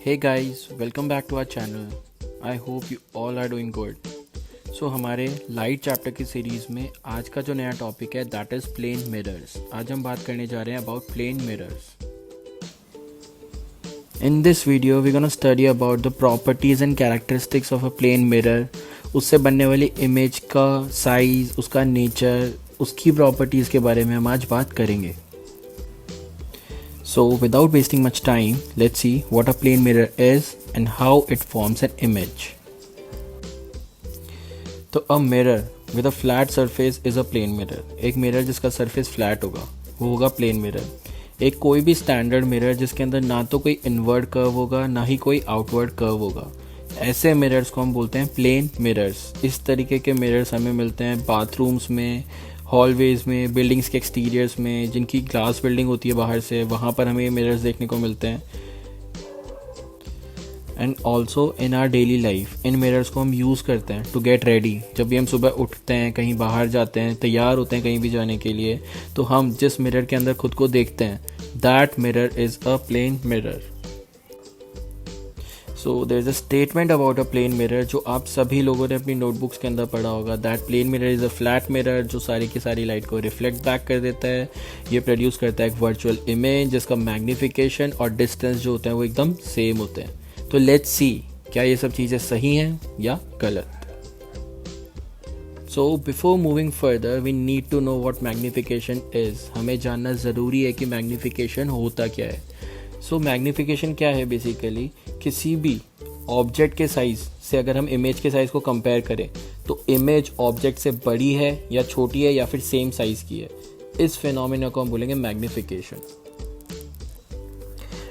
Hey guys, welcome back to our channel. I hope you all are doing good. हमारे light chapter की series में आज का जो नया टॉपिक है दैट इज़ प्लेन मिरर्स. आज हम बात करने जा रहे हैं about plane mirrors. In this video we gonna study about the properties and characteristics of a plane mirror. उससे बनने वाली इमेज का साइज़, उसका नेचर, उसकी प्रॉपर्टीज़ के बारे में हम आज बात करेंगे. So without wasting much time, let's see what a plane mirror is and how it forms an image. तो a mirror with a flat surface is a plane mirror. एक मिरर जिसका सरफेस फ्लैट होगा वो होगा plane mirror. एक कोई भी standard mirror जिसके अंदर ना तो कोई इनवर्ड कर्व होगा ना ही कोई आउटवर्ड कर्व होगा, ऐसे मिरर्स को हम बोलते हैं प्लेन मिरर्स. इस तरीके के मिरर्स हमें मिलते हैं बाथरूम्स में, हॉलवेज में, बिल्डिंग्स के एक्सटीरियर्स में, जिनकी ग्लास बिल्डिंग होती है बाहर से, वहाँ पर हमें मिरर्स देखने को मिलते हैं. And also in our daily life in mirrors को हम यूज़ करते हैं टू गेट रेडी. जब भी हम सुबह उठते हैं, कहीं बाहर जाते हैं, तैयार होते हैं कहीं भी जाने के लिए, तो हम जिस मिरर के अंदर खुद को देखते हैं that mirror is a plane mirror. So there is a statement about a plane mirror जो आप सभी लोगों ने अपनी नोटबुक्स के अंदर पढ़ा होगा. That plane mirror is a flat mirror जो सारी की सारी लाइट को रिफ्लेक्ट बैक कर देता है. ये प्रोड्यूस करता है एक वर्चुअल इमेज जिसका मैग्नीफिकेशन और डिस्टेंस जो होते हैं वो एकदम सेम होते हैं. तो लेट्स सी क्या ये सब चीज़ें सही हैं या गलत. So before moving further we need to know what magnification is. हमें जानना ज़रूरी है कि मैग्नीफिकेशन होता क्या है. सो मैग्नीफिकेशन क्या है? बेसिकली किसी भी ऑब्जेक्ट के साइज़ से अगर हम इमेज के साइज़ को कंपेयर करें तो इमेज ऑब्जेक्ट से बड़ी है या छोटी है या फिर सेम साइज़ की है, इस फिनोमेना को हम बोलेंगे मैग्नीफिकेशन.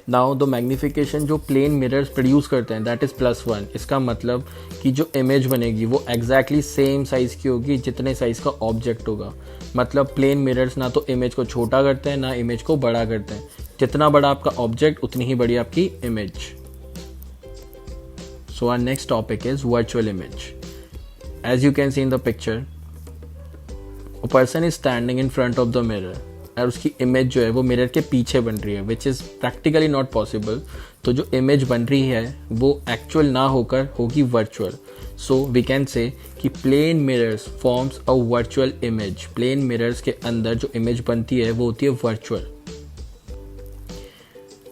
नाउ द मैग्नीफिकेशन जो प्लेन मिरर्स प्रोड्यूस करते हैं दैट इज़ +1. इसका मतलब कि जो इमेज बनेगी वो एग्जैक्टली सेम साइज़ की होगी जितने साइज़ का ऑब्जेक्ट होगा. मतलब प्लेन मिरर्स ना तो इमेज को छोटा करते हैं ना इमेज को बड़ा करते हैं. जितना बड़ा आपका ऑब्जेक्ट उतनी ही बड़ी आपकी image. So our next topic is virtual image. As you can see in the picture, a person is standing in front of the mirror और उसकी इमेज जो है वो मिरर के पीछे बन रही है which is practically not possible. तो जो इमेज बन रही है वो एक्चुअल ना होकर होगी virtual. So we can say कि plane mirrors forms a virtual image. Plane mirrors के अंदर जो इमेज बनती है वो होती है virtual.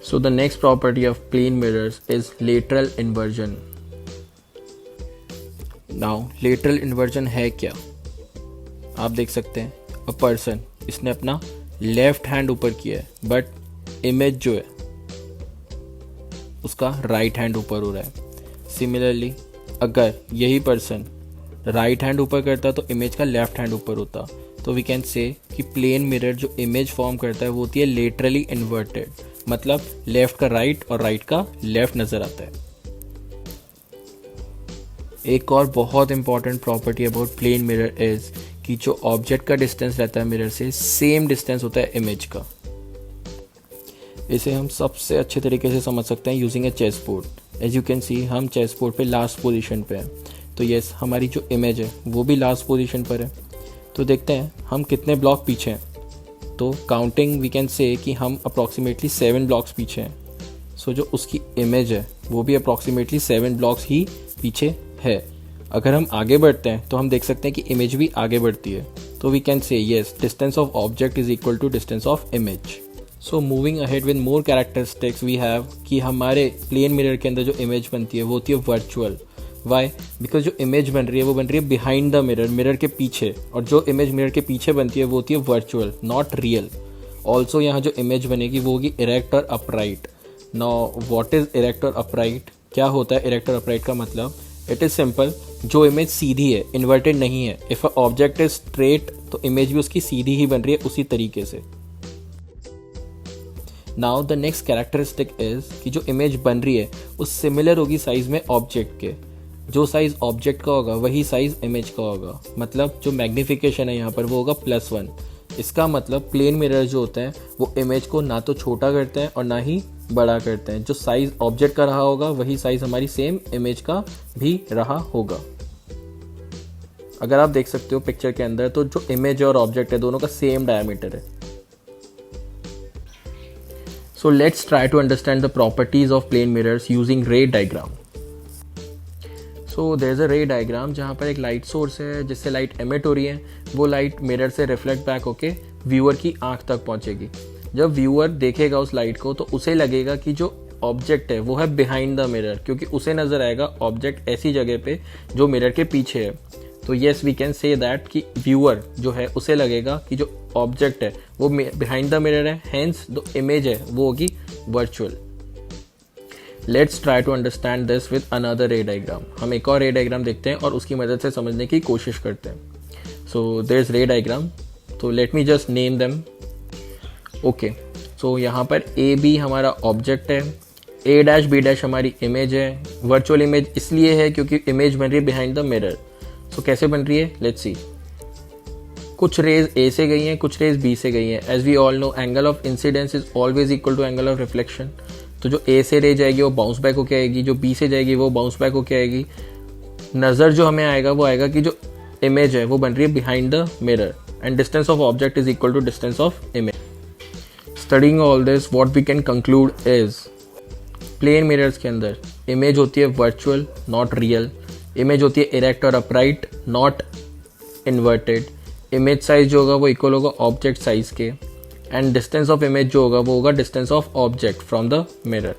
So the next property of plane mirrors is lateral inversion. Now lateral inversion है क्या? आप देख सकते हैं a person इसने अपना लेफ्ट हैंड ऊपर किया है बट इमेज जो है उसका राइट हैंड ऊपर हो रहा है. सिमिलरली अगर यही पर्सन राइट हैंड ऊपर करता तो इमेज का लेफ्ट हैंड ऊपर होता. तो वी कैन से कि प्लेन मिरर जो इमेज फॉर्म करता है वो होती है लेटरली इन्वर्टेड. मतलब लेफ्ट का राइट और राइट का लेफ्ट नजर आता है. एक और बहुत important property about plane mirror is कि जो ऑब्जेक्ट का डिस्टेंस रहता है मिरर से सेम डिस्टेंस होता है इमेज का. इसे हम सबसे अच्छे तरीके से समझ सकते हैं using a chess board. As you can see हम चेस बोर्ड पे लास्ट पोजीशन पे हैं. तो यस, हमारी जो इमेज है वो भी लास्ट पोजीशन पर है. तो देखते हैं हम कितने ब्लॉक पीछे हैं. तो काउंटिंग वी कैन से कि हम अप्रॉक्सीमेटली 7 ब्लॉक्स पीछे हैं. सो जो उसकी इमेज है वो भी अप्रॉक्सीमेटली 7 ब्लॉक्स ही पीछे है. अगर हम आगे बढ़ते हैं तो हम देख सकते हैं कि इमेज भी आगे बढ़ती है. तो we can say yes, distance of object is equal to distance of image. So moving ahead with more characteristics we have कि हमारे प्लेन मिरर के अंदर जो इमेज बनती है वो होती है वर्चुअल. वाई? बिकॉज जो इमेज बन रही है वो बन रही है बिहाइंड द मिरर, मिरर के पीछे. और जो इमेज मिरर के पीछे बनती है वो होती है वर्चुअल, नॉट रियल. ऑल्सो यहाँ जो इमेज बनेगी वो होगी इरेक्ट और upright. Now what is erect और अपराइट? क्या होता है इरेक्ट और अपराइट का मतलब? It is simple. जो इमेज सीधी है, इन्वर्टेड नहीं है. If a object is straight तो इमेज भी उसकी सीधी ही बन रही है उसी तरीके से. Now the next characteristic is कि जो इमेज बन रही है वो सिमिलर होगी साइज में ऑब्जेक्ट के. जो साइज ऑब्जेक्ट का होगा वही साइज इमेज का होगा. मतलब जो मैग्नीफिकेशन है यहाँ पर वो होगा +1. इसका मतलब प्लेन मिरर जो होते हैं वो इमेज को ना तो छोटा करते हैं और ना ही बड़ा करते हैं. जो साइज ऑब्जेक्ट का रहा होगा वही साइज हमारी सेम इमेज का भी रहा होगा. अगर आप देख सकते हो पिक्चर के अंदर तो जो इमेज और ऑब्जेक्ट है दोनों का सेम डायमीटर है. So let's try to understand the properties of plane mirrors using ray diagram. So there's a ray diagram जहाँ पर एक लाइट सोर्स है जिससे लाइट एमिट हो रही है, वो लाइट मिरर से रिफ्लेक्ट बैक होके व्यूअर की आंख तक पहुँचेगी. जब व्यूअर देखेगा उस लाइट को तो उसे लगेगा कि जो ऑब्जेक्ट है वो है बिहाइंड द मिरर, क्योंकि उसे नजर आएगा ऑब्जेक्ट ऐसी जगह पे जो मिरर के पीछे है. तो yes we can say that कि व्यूअर जो है उसे लगेगा कि जो ऑब्जेक्ट है वो बिहाइंड द मिरर है, हेंस द इमेज है वो होगी virtual. Let's try to understand this with another ray diagram. हम एक और रे डायग्राम देखते हैं और उसकी मदद से समझने की कोशिश करते हैं. So there is ray diagram. तो let me just name them. Okay, so यहाँ पर ए बी हमारा ऑब्जेक्ट है, ए डैश बी डैश हमारी इमेज है. वर्चुअल इमेज इसलिए है क्योंकि इमेज बन रही है बिहाइंड द मिरर. सो कैसे बन रही है, लेट्स सी. कुछ रेज ए से गई हैं, कुछ रेज बी से गई हैं. As we all know angle of incidence is always equal to angle of reflection. तो जो ए से रे जाएगी वो बाउंस बैक होके आएगी, जो बी से जाएगी वो बाउंस बैक होके आएगी. नज़र जो हमें आएगा वो आएगा कि जो इमेज है वो बन रही है behind the mirror and distance of object is equal to distance of image. Studying all this what we can conclude is plane mirrors के अंदर इमेज होती है वर्चुअल नॉट रियल. इमेज होती है इरेक्ट और upright not inverted. Image size जो होगा वो इक्वल होगा ऑब्जेक्ट साइज के एंड डिस्टेंस ऑफ इमेज जो होगा वो होगा distance of object from the mirror.